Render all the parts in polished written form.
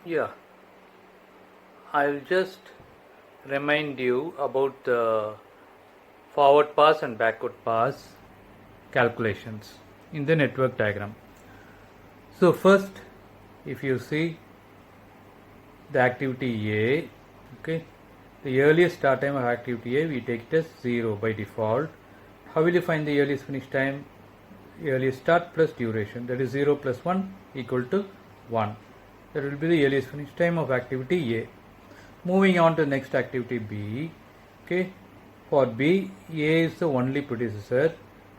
Yeah, I'll just remind you about the forward pass and backward pass calculations in the network diagram. So first, if you see the activity A, okay, the earliest start time of activity A, we take it as 0 by default. How will you find the earliest finish time? Earliest start plus duration, that is 0 plus 1 equal to 1. That will be the earliest finish time of activity A. Moving on to the next activity B. Okay, for B, A is the only predecessor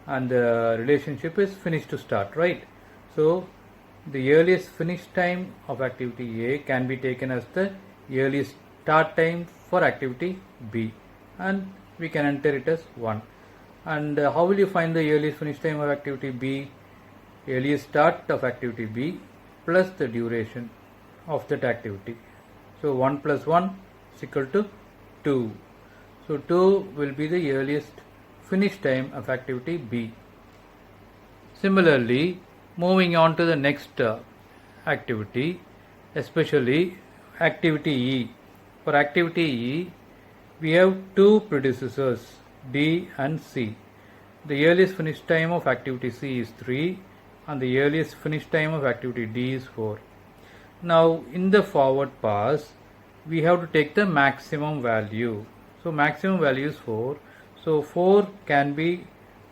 and the relationship is finish to start, right? So the earliest finish time of activity A can be taken as the earliest start time for activity B, and we can enter it as 1. And how will you find the earliest finish time of activity B? Earliest start of activity B plus the duration of that activity. So 1 plus 1 is equal to 2. So 2 will be the earliest finish time of activity B. Similarly, moving on to the next activity, especially activity E. For activity E, we have two predecessors, D and C. The earliest finish time of activity C is 3 and the earliest finish time of activity D is 4. Now in the forward pass, we have to take the maximum value. So maximum value is 4. So 4 can be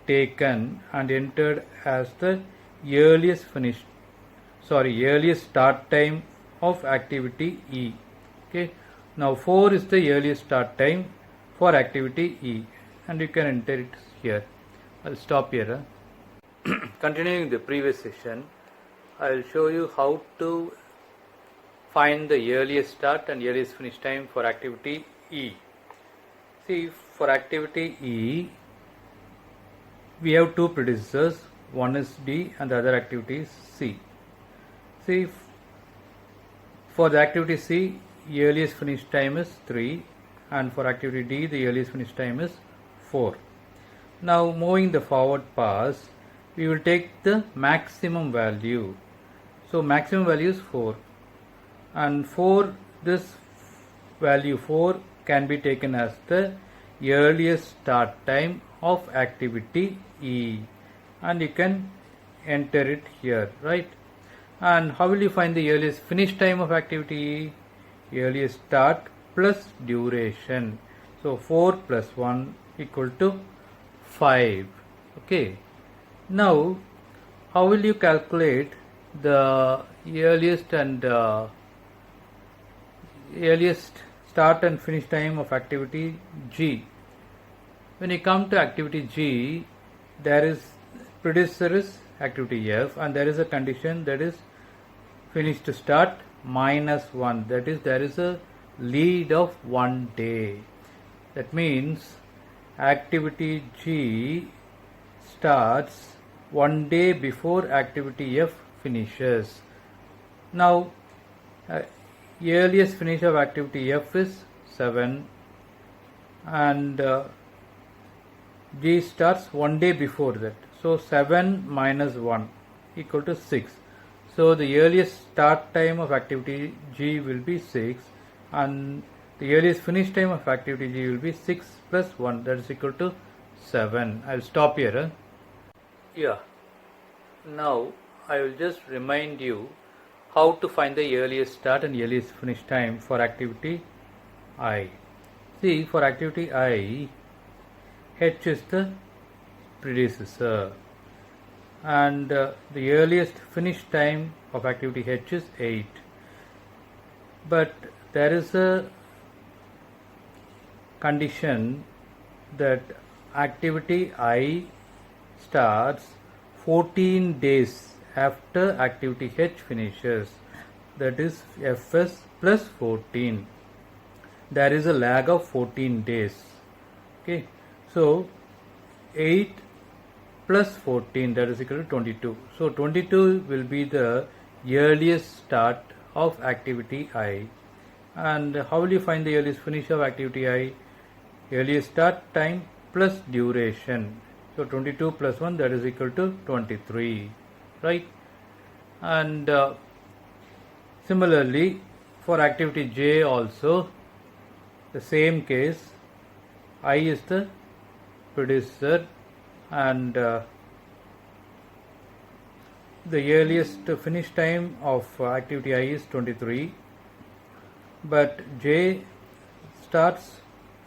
taken and entered as the earliest start time of activity E. Okay. Now 4 is the earliest start time for activity E, and you can enter it here. I'll stop here. Continuing the previous session, I'll show you how to find the earliest start and earliest finish time for activity E. See, for activity E, we have two predecessors, one is D and the other activity is C. See, for the activity C, earliest finish time is 3 and for activity D, the earliest finish time is 4. Now moving the forward pass, we will take the maximum value. So maximum value is 4, and for this value 4 can be taken as the earliest start time of activity E, and you can enter it here, right? And how will you find the earliest finish time of activity E? Earliest start plus duration. So 4 plus 1 equal to 5. Okay. Now how will you calculate the earliest and earliest start and finish time of activity G? When you come to activity G, there is predecessor is activity F and there is a condition, that is finish to start minus 1, that is there is a lead of 1 day. That means activity G starts 1 day before activity F finishes. Now earliest finish of activity F is 7 and G starts 1 day before that. So 7 minus 1 equal to 6. So the earliest start time of activity G will be 6 and the earliest finish time of activity G will be 6 plus 1, that is equal to 7. I will stop here. Yeah. Now I will just remind you how to find the earliest start and earliest finish time for activity I. See, for activity I, H is the predecessor and the earliest finish time of activity H is 8. But there is a condition that activity I starts 14 days after activity H finishes, that is Fs plus 14. There is a lag of 14 days. Okay, so 8 plus 14, that is equal to 22. So 22 will be the earliest start of activity I. And how will you find the earliest finish of activity I? Earliest start time plus duration. So 22 plus 1, that is equal to 23, right? And similarly, For activity J also the same case, I is the producer and the earliest finish time of activity I is 23, but J starts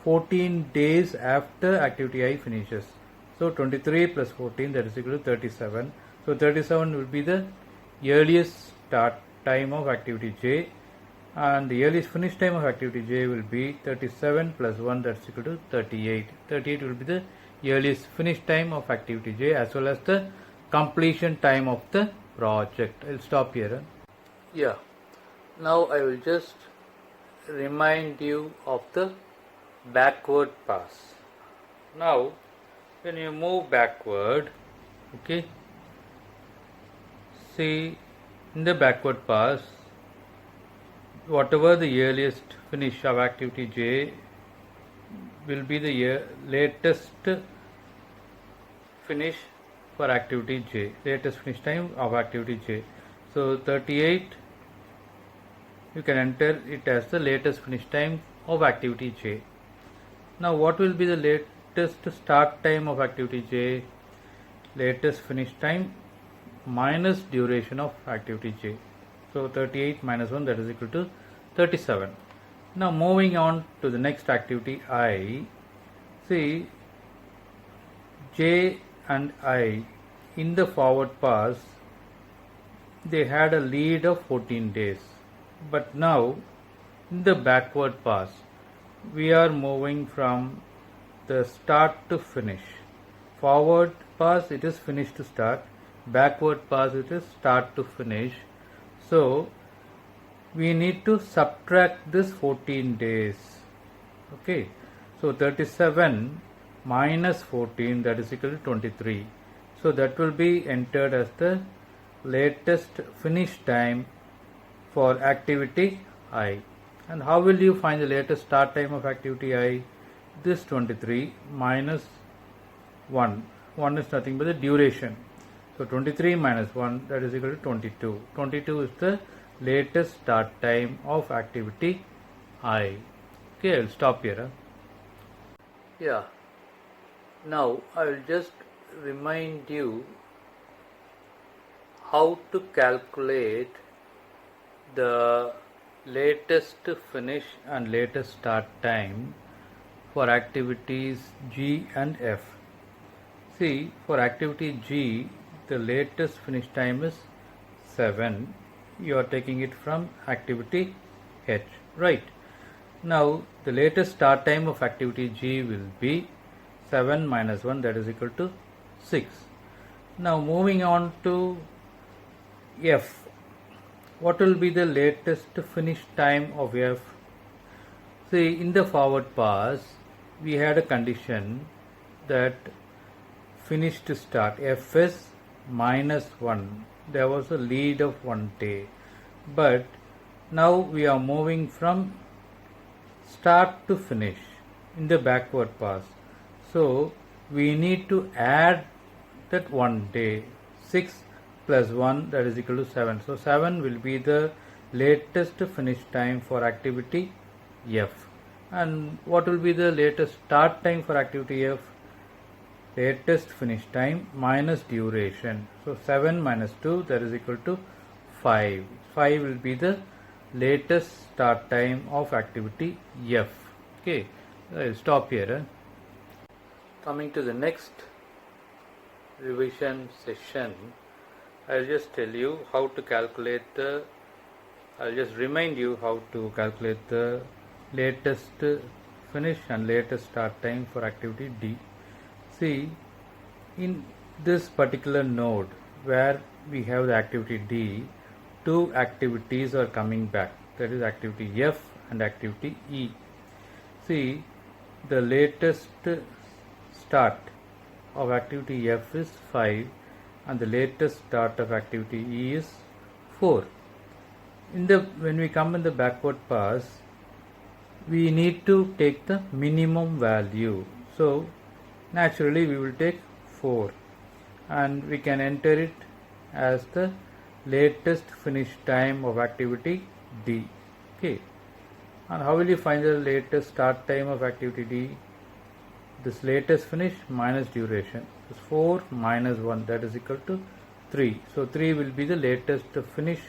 14 days after activity I finishes. So 23 plus 14, that is equal to 37. So 37 will be the earliest start time of activity J, and the earliest finish time of activity J will be 37 plus 1, that is equal to 38. 38 will be the earliest finish time of activity J as well as the completion time of the project. I'll stop here. Yeah. Now I will just remind you of the backward pass. Now when you move backward, okay, see in the backward pass, whatever the earliest finish of activity J will be the latest finish for activity J, latest finish time of activity J. So 38, you can enter it as the latest finish time of activity J. Now what will be the latest start time of activity J? Latest finish time minus duration of activity J. So 38 minus 1, that is equal to 37. Now moving on to the next activity I, see J and I in the forward pass, they had a lead of 14 days, but now in the backward pass we are moving from the start to finish. Forward pass it is finish to start, backward pass it is start to finish. So we need to subtract this 14 days. Okay, so 37 minus 14, that is equal to 23. So that will be entered as the latest finish time for activity I. And how will you find the latest start time of activity I? This 23 minus 1. 1 is nothing but the duration. So 23 minus 1, that is equal to 22. 22 is the latest start time of activity I. Okay, I will stop here. Yeah. Now I will just remind you how to calculate the latest finish and latest start time for activities G and F. See, for activity G, the latest finish time is 7. You are taking it from activity H, right? Now the latest start time of activity G will be 7 minus 1, that is equal to 6. Now moving on to F. What will be the latest finish time of F? See, in the forward pass we had a condition that finish to start F is minus 1. There was a lead of 1 day, but now we are moving from start to finish in the backward pass. So we need to add that 1 day. 6 plus 1, that is equal to 7. So 7 will be the latest finish time for activity F. And what will be the latest start time for activity F? Latest finish time minus duration. So 7 minus 2, that is equal to 5. 5 will be the latest start time of activity F. Okay, I'll stop here. Coming to the next revision session, I'll just tell you how to calculate I'll just remind you how to calculate the latest finish and latest start time for activity D. See, in this particular node where we have the activity D, two activities are coming back, that is activity F and activity E. See, the latest start of activity F is 5 and the latest start of activity E is 4. When we come in the backward pass, we need to take the minimum value. So naturally we will take 4 and we can enter it as the latest finish time of activity D. Okay, and how will you find the latest start time of activity D? This latest finish minus duration is 4 minus 1, that is equal to 3. So 3 will be the latest finish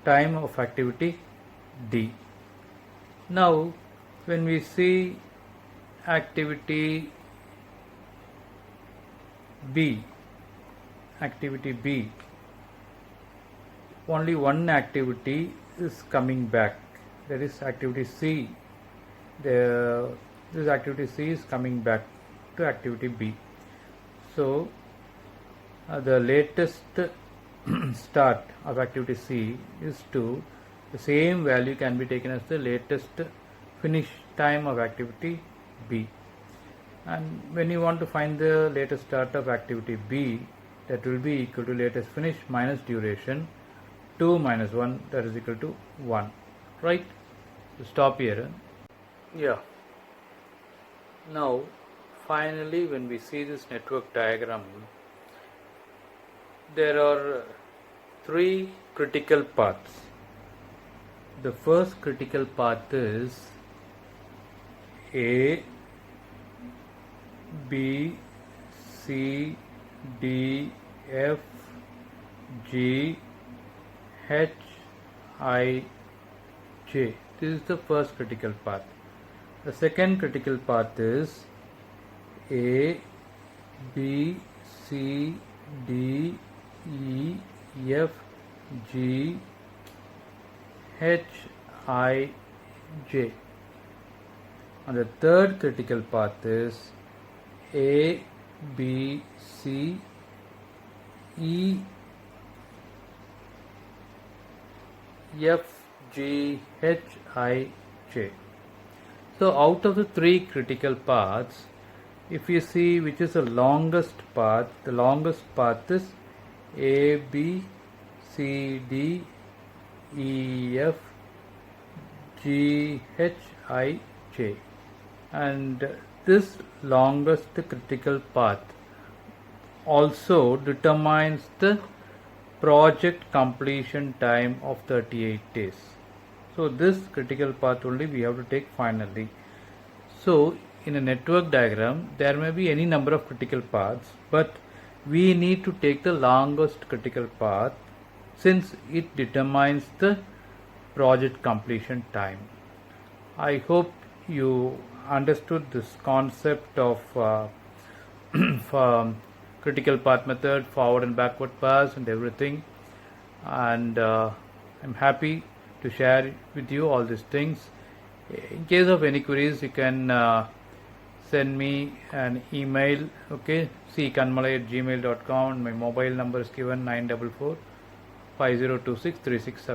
time of activity D. Now when we see activity B, only one activity is coming back, that is activity C. This activity C is coming back to activity B. So the latest start of activity C is 2. The same value can be taken as the latest finish time of activity B. And when you want to find the latest start of activity B, that will be equal to latest finish minus duration, 2 minus 1, that is equal to 1. Right? So stop here. Yeah. Now finally, when we see this network diagram, there are 3 critical paths. The first critical path is A, B, C, D, F, G, H, I, J. This is the first critical path. The second critical path is A, B, C, D, E, F, G, H, I, J. And the third critical path is A, B, C, E, F, G, H, I, J. So out of the 3 critical paths, if you see which is the longest path, the longest path is A, B, C, D, E, F, G, H, I, J. And this longest critical path also determines the project completion time of 38 days. So this critical path only we have to take finally. So in a network diagram, there may be any number of critical paths, but we need to take the longest critical path since it determines the project completion time. I hope you understood this concept of critical path method, forward and backward paths and everything, and I'm happy to share with you all these things. In case of any queries, you can send me an email, okay, ckanmalai@gmail.com, and my mobile number is given 944 5026 367.